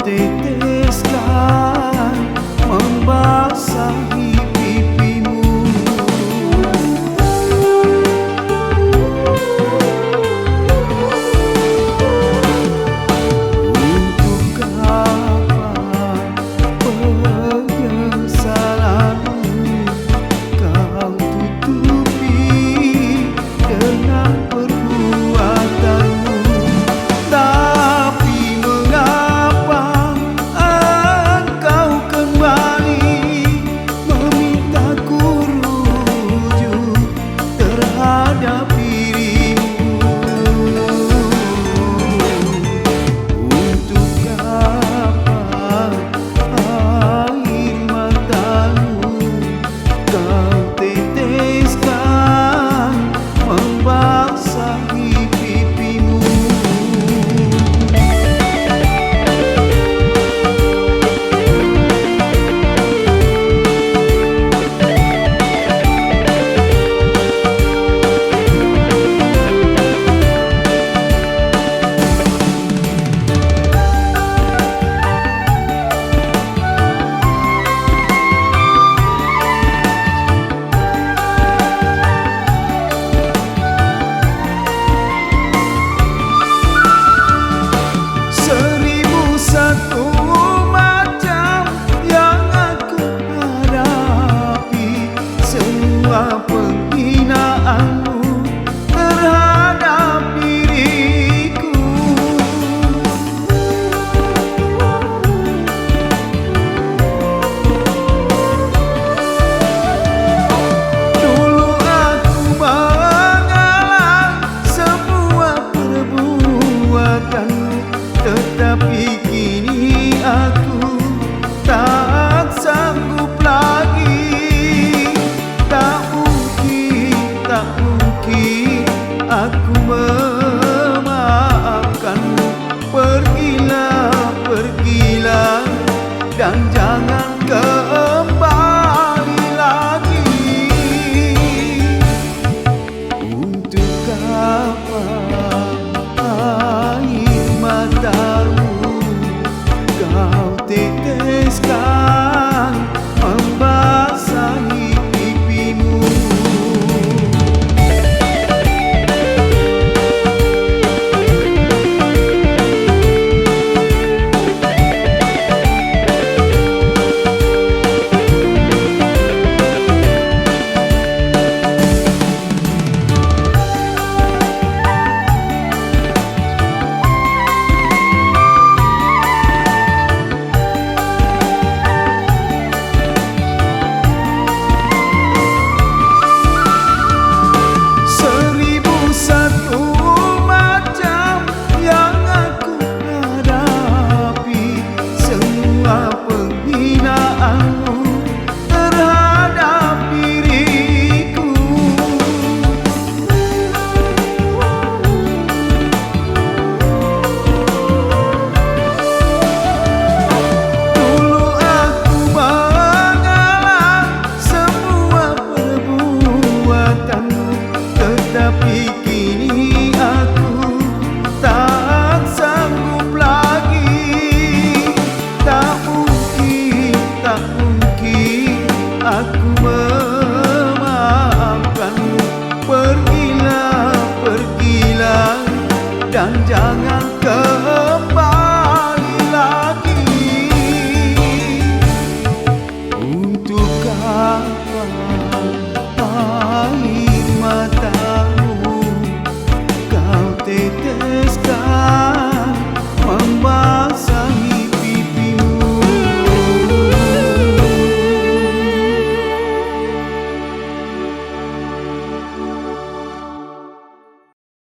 teteskan membasahi pipimu. Untuk apa penyesalanmu kau tutupi dengan perbuatanmu? Tapi mengapa engkau kembali memintaku rujuk terhadap dirimu? Untuk apa air matamu kau teteskan membasahi pipimu? Seribu satu macam yang aku hadapi, semua penghinaanmu terhadap diriku. Dulu aku mengalah semua perbuatanmu, tetapi kini aku tak sanggup lagi. Tak mungkin aku memaafkanmu. Pergilah dan jangan